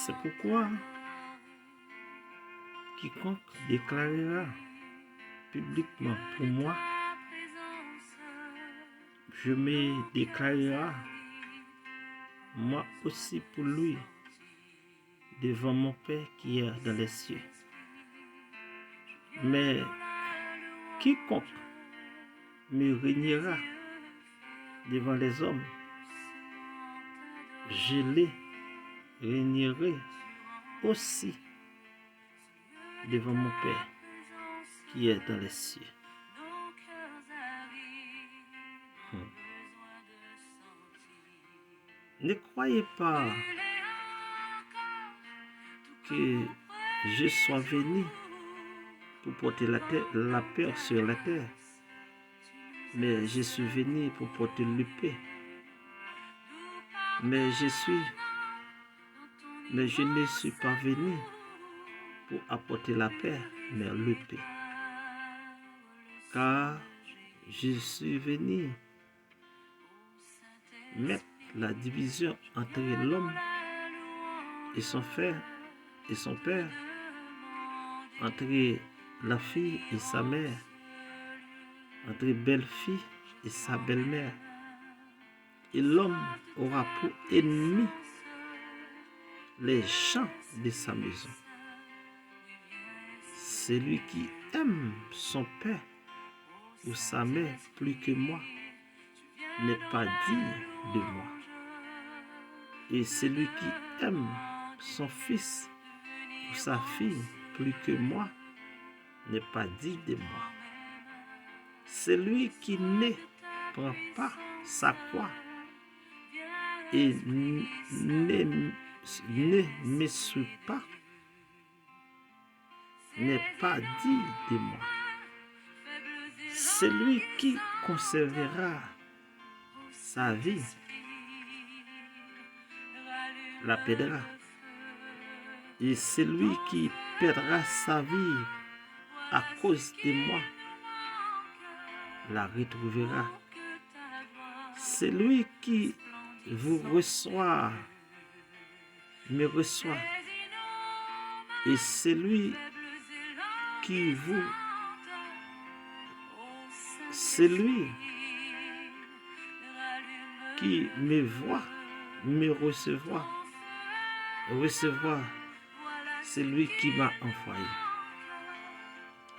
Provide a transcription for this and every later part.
C'est pourquoi quiconque déclarera publiquement pour moi, je me déclarerai moi aussi pour lui devant mon Père qui est dans les cieux. Mais quiconque me régnera devant les hommes, je les régnerai aussi devant mon Père qui est dans les cieux. Ne croyez pas que je sois venu pour porter la peur sur la terre, mais je suis venu pour porter le paix. Mais je ne suis pas venu pour apporter la paix, mais le paix. Car je suis venu mettre la division entre l'homme et son frère et son père, entre la fille et sa mère, entre belle-fille et sa belle-mère. Et l'homme aura pour ennemi les gens de sa maison. Celui qui aime son père ou sa mère plus que moi n'est pas digne de moi. Et celui qui aime son fils ou sa fille plus que moi n'est pas digne de moi. Celui qui ne prend pas sa croix et ne me suit pas n'est pas digne de moi. Celui qui conservera sa vie la perdra. Et celui qui perdra sa vie à cause de moi la retrouvera. Celui qui vous reçoit me reçoit. Et celui qui me voit me recevra celui qui m'a envoyé.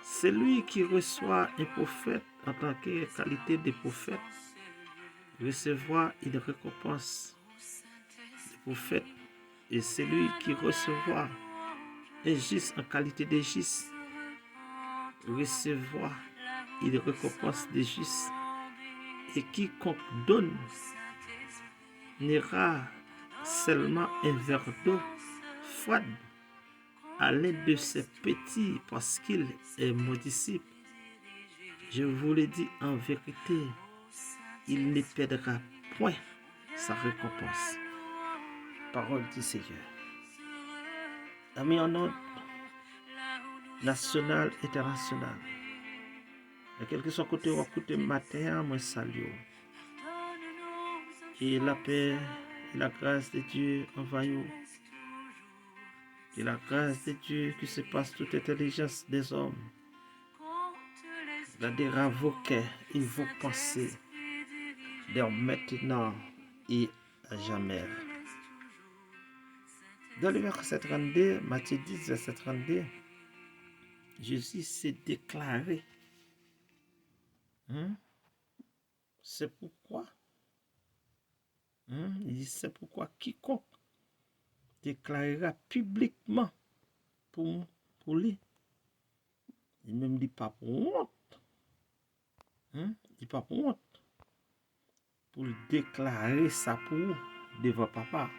Celui qui reçoit un prophète en tant que qualité de prophète recevra une récompense de prophète. Et celui qui recevra un juste en qualité de juste recevra une récompense de juste. Et quiconque donne n'ira seulement un verre d'eau froide à l'un de ses petits parce qu'il est mon disciple. Je vous le dis en vérité, il ne perdra point sa récompense. Parole du Seigneur. Amis en ordre national, international. Et quel que soit côté ou côté matin, moi salue. Et la paix et la grâce de Dieu envahissent. Et la grâce de Dieu qui surpasse toute intelligence des hommes gardera vos cœurs et vos pensées dès maintenant et à jamais. Dans le verset 32, Matthieu 10, verset 32, Jésus s'est déclaré. C'est pourquoi, il dit, c'est pourquoi quiconque déclarera publiquement pour lui, il ne me dit pas pour honte, il dit pas pour honte, pour déclarer ça pour devant papa.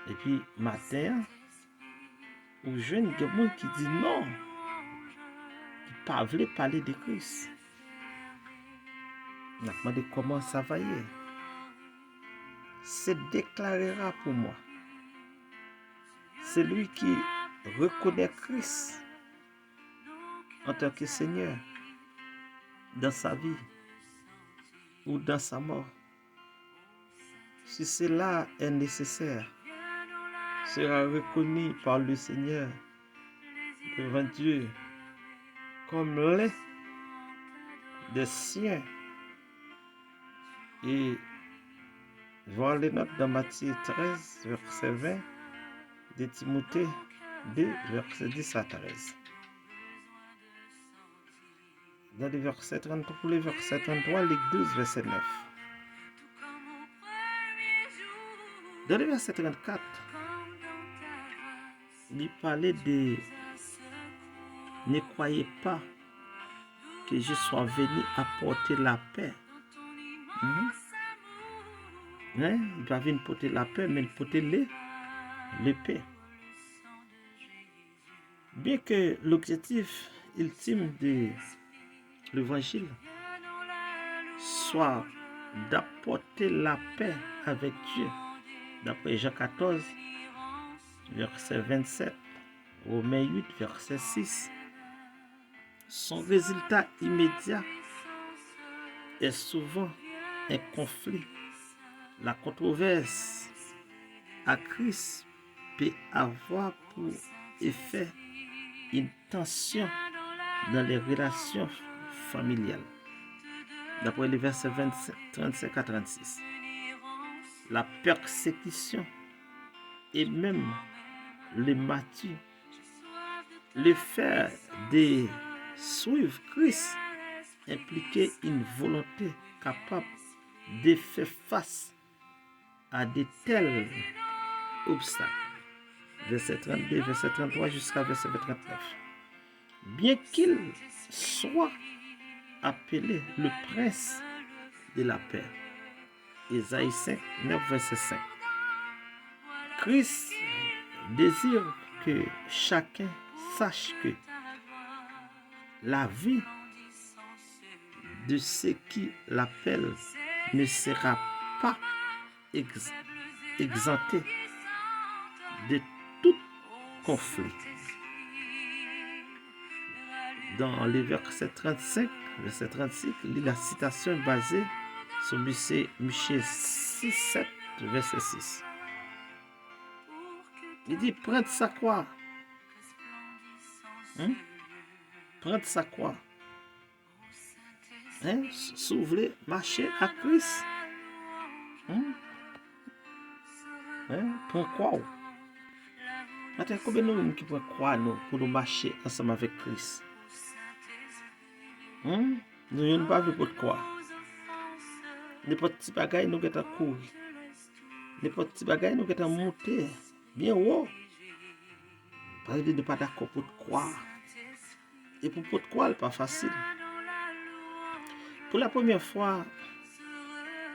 Et puis matin, aux jeunes, il y a des gens qui disent non, qui ne veulent pas parler de Christ. On a demandé comment ça va y est. Se déclarera pour moi. Celui qui reconnaît Christ en tant que Seigneur dans sa vie ou dans sa mort. Si cela est nécessaire, sera reconnu par le Seigneur devant Dieu comme l'un des siens. Et voir les notes dans Matthieu 13, verset 20, de Timothée 2, verset 10 à 13. Dans le verset 33, pour le verset 33, Luc 12, verset 9. Dans le verset 34, il parlait de « Ne croyez pas que je sois venu apporter la paix. » Il ne va venir porter la paix, mais il porter l'épée. Bien que l'objectif ultime de l'évangile soit d'apporter la paix avec Dieu, d'après Jean 14, verset 27, Romains 8, verset 6, son résultat immédiat est souvent un conflit. La controverse à Christ peut avoir pour effet une tension dans les relations familiales. D'après les versets 35 à 36. La persécution et même le martyre, le fait de suivre Christ impliquait une volonté capable de faire face à de tels obstacles. Verset 32, verset 33 jusqu'à verset 39. Bien qu'il soit appelé le prince de la paix. Ésaïe 5, 9, verset 5. Christ désire que chacun sache que la vie de ceux qui l'appellent ne sera pas exemptée de tout conflit. Dans le verset 35, verset 36, la citation basée sur Michée 6, 7, verset 6. Il dit, prendre sa croix. Prendre sa croix. Si vous voulez marcher à Christ. Prendre croix. Maintenant, combien de gens qui peuvent croire nous pour nous marcher ensemble avec Christ? Nous n'avons pas vu pour quoi. N'importe petit bagaille nous avons couru. N'importe petit bagaille nous avons monté bien haut. Parce que nous ne pas d'accord pour croire. Et pour croire, ce n'est pas facile. Pour la première fois,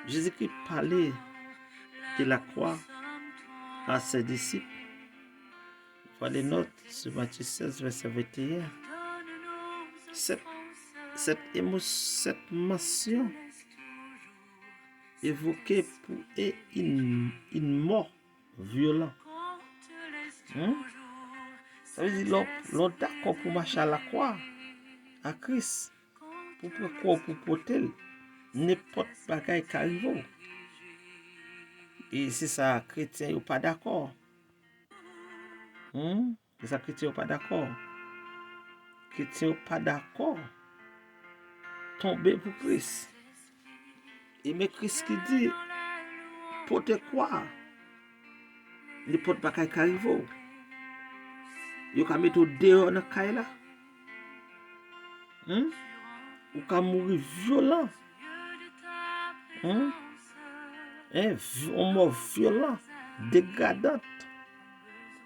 Jésus-Christ parlait de la croix à ses disciples. Voilà les notes sur Matthieu 16, verset 21. Cette mention évoquée pour une mort violente. Ça veut dire l'on d'accord pour marcher à la croix, à Christ, pour croire, pour porter n'importe bagaille qui arrive. Et c'est ça, chrétien n'est pas d'accord. C'est ça, chrétien n'est pas d'accord. Chrétien n'est pas d'accord. Tomber pour Christ. Et mais Christ qui dit, porter quoi? N'importe bagaille qui arrive. Vous pouvez mettre dehors dans la caille là. Vous pouvez mourir violent. Un mort violent, dégradante.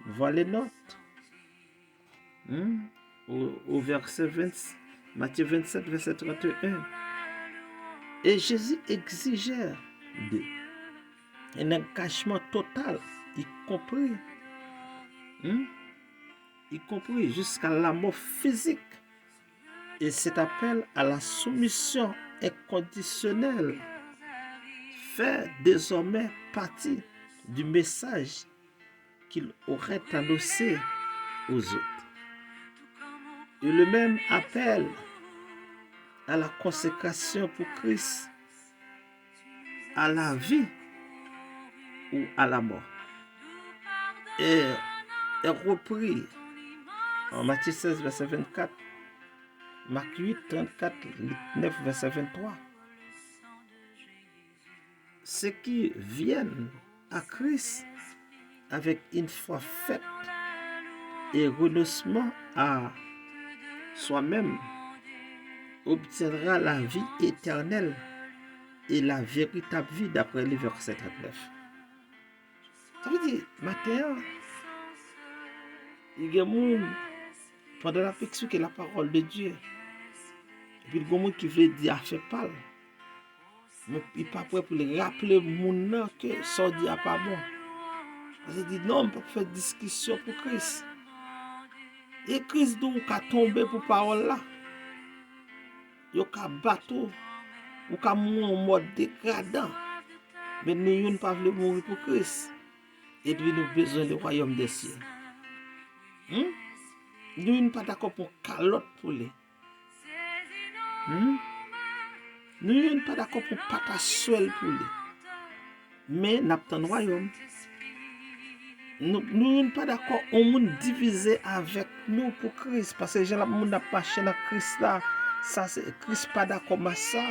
Voilà les notes. Au verset 20, Matthieu 27, verset 31. Et Jésus exigeait un engagement total, y compris jusqu'à la mort physique. Et cet appel à la soumission inconditionnelle fait désormais partie du message qu'il aurait annoncé aux autres. Et le même appel à la consécration pour Christ, à la vie ou à la mort, est repris en Matthieu 16, verset 24, Marc 8, 34, Luc 9, verset 23. Ceux qui viennent à Christ avec une foi faite et renoncement à soi-même obtiendra la vie éternelle et la véritable vie d'après le verset 39. Ça veut dire, matin, il y a des gens, pendant la expliquer la parole de Dieu, et puis il y a des gens qui veulent dire, fait pas. Mais il n'est pas prêt pour le rappeler aux gens que ça dit pas bon. Parce qu'il dit, non, on ne peut pas faire discussion pour Christ. Et Christ doit tomber pour parole là. Il y a bateau, ou qu'à mourir en mode dégradant. Mais nous ne pas mourir pour Christ. Et puis nous avons besoin du royaume des cieux. Nous ne pas d'accord pour calotte pour les. Nous ne pas d'accord pour pata seul pour les. Mais nous avons un royaume. Nous ne pas d'accord, on monde divisé avec nous pour Christ. Parce que les gens n'a pas cherché dans Christ là. Ça, c'est Christ pas d'accord avec ça.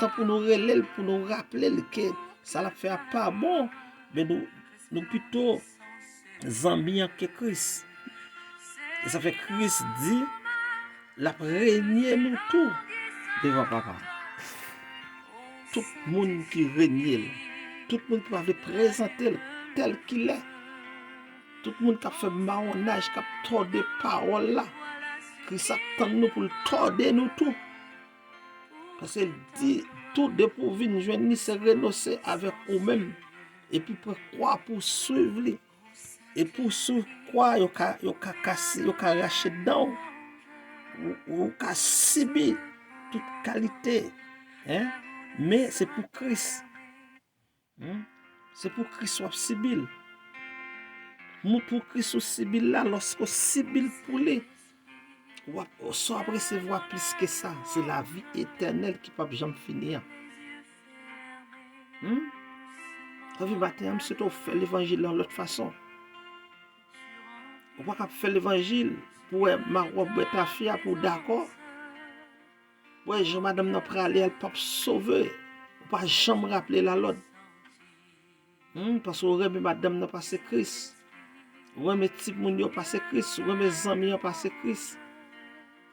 Tant pour nous relayer, pour nous rappeler que ça ne fait pas bon. Mais nous plutôt zambiens que Christ. Et ça fait Christ dit, la régner nous tout devant papa. Tout le monde qui règne, tout le monde qui va le présenter tel qu'il est. Tout le monde qui a fait marronnage, qui a tordé des paroles là. Christ attend nous pour le tordre nous tout. Parce qu'il dit, tout dépourvu nous joindre, ni se renoncer avec vous-même. Et puis pour croire, pour suivre lui. Et pour suivre quoi, il y a cassé, il y a arraché dedans. Il y a subir toute qualité. Hein? Mais c'est pour Christ. C'est pour Christ soit sibyl. Pour Christ sibyl là, lorsque sibyl pour lui, on soit recevoir plus que ça. C'est la vie éternelle qui ne peut jamais finir. La vie matin, c'est de faire l'évangile de l'autre façon. On ne peut pas faire l'évangile pour ma robe ta fille pour d'accord. Ouais, je madame n'a pas aller, elle peut sauver. On ne peut jamais rappeler la l'autre. Parce que remet madame n'a pas Christ. Remet type moun yo passé Christ, remet amis yo passé Christ.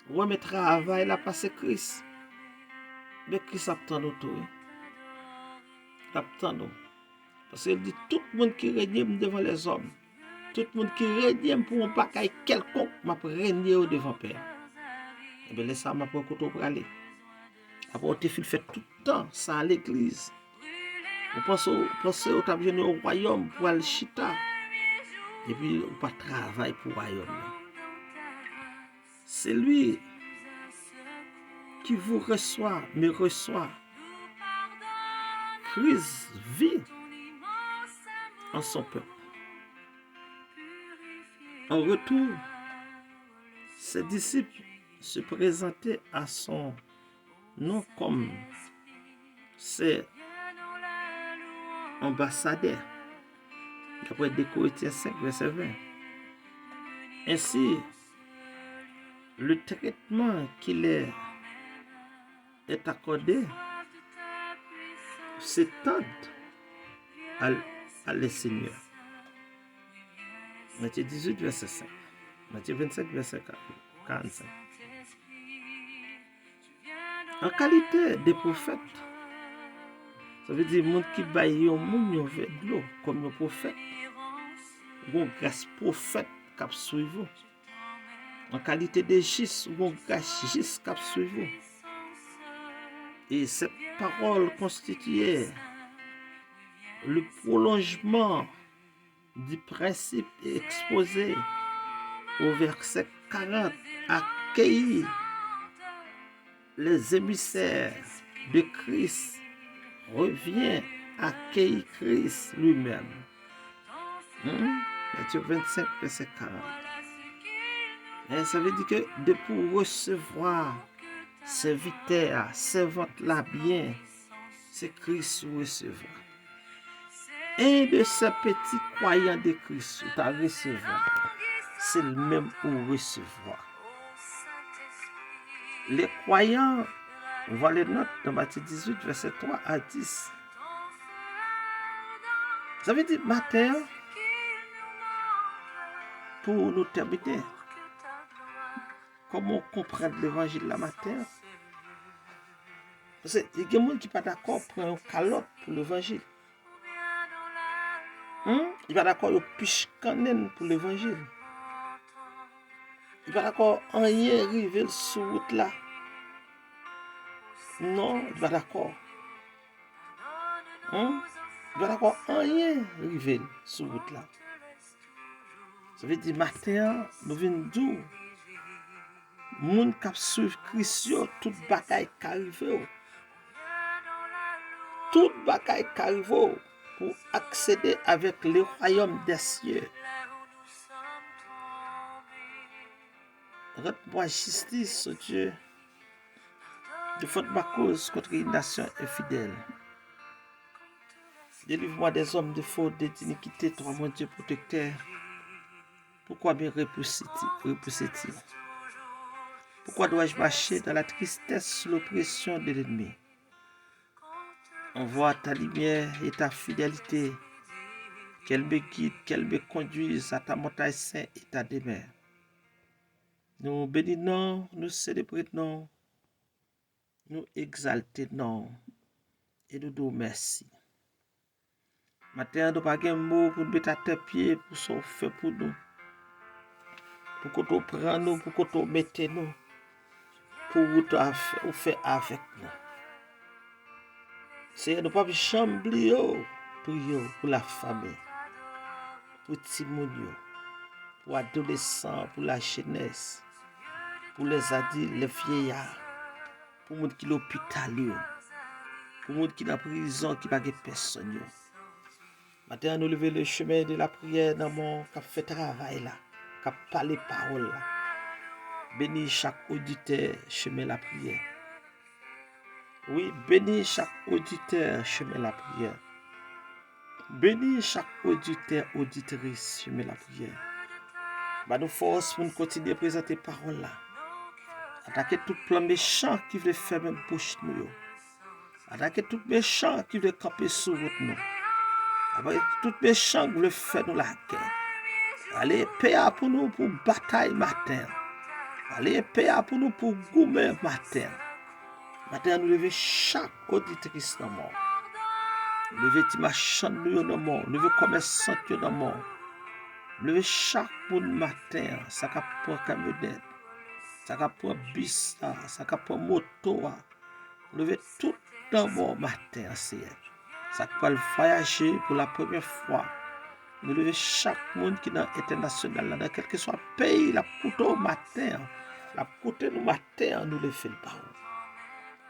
Remet travail la passé Christ. Mais Christ attend nous tout. Attend nous. Parce qu'il dit tout le monde qui règne devant les hommes. Tout le monde qui règne pour un bagaille quelconque, m'a régner devant Père. Et bien, laisse ça m'a pour côté pour aller. Après, on te fait tout le temps ça à l'église. On pense au tableau au royaume pour aller chita. Et puis, on pas travail pour le royaume. C'est lui qui vous reçoit, me reçoit. Christ vit en son peuple. En retour, ses disciples se présentaient à son nom comme ses ambassadeurs. D'après 2 Corinthiens 5, verset 20. Ainsi, le traitement qui leur est accordé s'étend à les seigneurs. Matthieu 18, verset 5. Matthieu 25, verset 45. En qualité de prophète, ça veut dire monde qui baille au monde avec de l'eau comme un prophète. Bon grâce prophète qui suivre. En qualité de gis, bon grâce gis qui suivre. Et cette parole constituait le prolongement du principe exposé au verset 40, accueillir les émissaires de Christ revient à accueillir Christ lui-même. Matthieu 25, verset 40. Et ça veut dire que de pour recevoir serviteur, servante là bien, c'est Christ recevoir. un de ces petits croyants de Christ, tu as recevoir. C'est le même ou recevoir. Les croyants, on voit les notes dans Matthieu 18, verset 3 à 10. Ça veut dire matin, pour nous terminer, comment comprendre l'évangile la matin? Parce qu'il y a des gens qui ne sont pas d'accord pour un calotte pour l'évangile. Il n'est pas d'accord pour piche canen pour l'évangile. Il n'est pas d'accord en rien arriver sur route là. Non, il n'est pas d'accord. Il n'est pas d'accord en rien arriver sur route là. Ça veut dire matin, nous venons d'où? Moun kap suivre Christ yo, tout bagaille qui arrive. Tout bagaille qui arrive pour accéder avec le royaume des cieux. Rends-moi justice, oh Dieu. Défends ma cause contre une nation infidèle. Délivre-moi des hommes de faute, d'iniquité, toi mon Dieu protecteur. Pourquoi me repousser-t-il? Pourquoi dois-je marcher dans la tristesse sous l'oppression de l'ennemi? Envoie ta lumière et ta fidélité, qu'elle me guide, qu'elle me conduise à ta montagne sainte et ta demeure. Nous bénissons, nous célébrons, nous exaltons et nous disons merci. Maintenant, nous n'avons pas de mots pour nous mettre à tes pieds, pour ce qu'on fait pour nous. Pour que tu prennes nous, pour que tu mettes nous, pour que tu fasses avec nous. Seigneur, nous ne pouvons pas chambrer, prier pour la famille, pour les petits, pour les adolescents, pour la jeunesse, pour les adultes, les vieillards, pour les gens qui sont à l'hôpital, pour les gens qui sont en prison, qui n'ont pas personne. Maintenant, nous levons le chemin de la prière dans mon qui fait travail là, qui parle les paroles là. Bénis chaque auditeur, chemin la prière. Oui, bénis chaque auditeur, chemin la prière. Bénis chaque auditeur, auditrice, chemin la prière. Bah, nous force pour nous continuer à présenter paroles là. Attaquer tout plan méchant qui veut faire même bouche nous. Attaquer tout méchant qui veut camper sur route nous. Attaquer tout méchant qui veut faire nous la guerre. Allez, paix pour nous pour bataille matin. Allez, paix pour nous pour goumer matin. Matin, nous levons chaque auditrice dans le monde. Nous levons les marchands dans le monde. Nous levons les commerçants dans le monde. Nous levons chaque monde matin. Ça va prendre camionnette. Ça va prendre bus. Ça va prendre moto. Nous levons tout dans le monde matin. Ça va voyager pour la première fois. Nous levons chaque monde qui est dans l'international. Dans quel que soit le pays, la coûte au matin. La coûte au matin, nous levons le bas.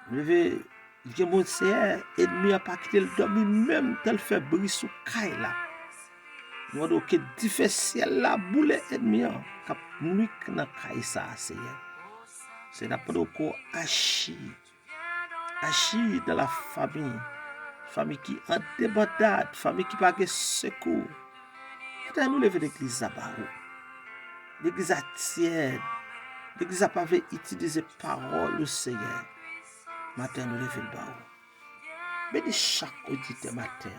Nous levons, il y a mon Seigneur, ennemi n'a pas quitté le dormi, même tel fait bruit sous caille là. Nous avons que difficile là, boule ennemi, cap nuit dans caille ça, Seigneur. C'est d'après qu'on agit dans la famille qui en débandade, famille qui n'a pas de secours. Peut-être nous levons l'église à Barreau. L'église à tiède, l'église n'a pas utilisé parole au Seigneur. Matin, nous levons le bas. Bénis chaque auditeur matin,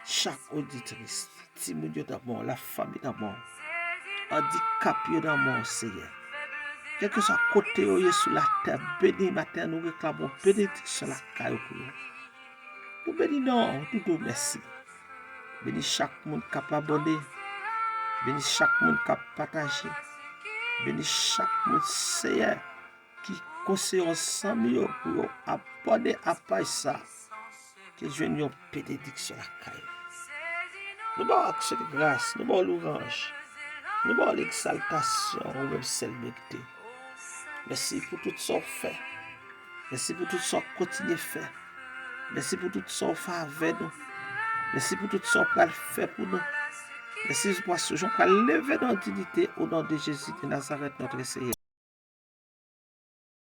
chaque auditrice, Timounio d'abord, la famille d'abord, handicapé d'abord, Seigneur. Quel que soit côté où est sur la terre, bénis matin, nous réclamons bénédiction la caille pour nous. Nous bénissons, nous disons merci. Bénis chaque monde qui a abonné, bénis chaque monde qui a partagé, bénis chaque monde, Seigneur, qui conseille ensemble pour abonner à page ça, que je n'ai pas bénédiction la caille. Nous avons accès de grâce, nous avons l'orange, nous avons l'exaltation, ou même celle méritée. Merci pour tout ce qu'on fait. Merci pour tout ce qu'on continue à faire. Merci pour tout ce qu'on fait avec nous. Merci pour tout ce qu'on fait pour nous. Merci pour ce qu'on va lever dans la dignité au nom de Jésus de Nazareth, notre Seigneur.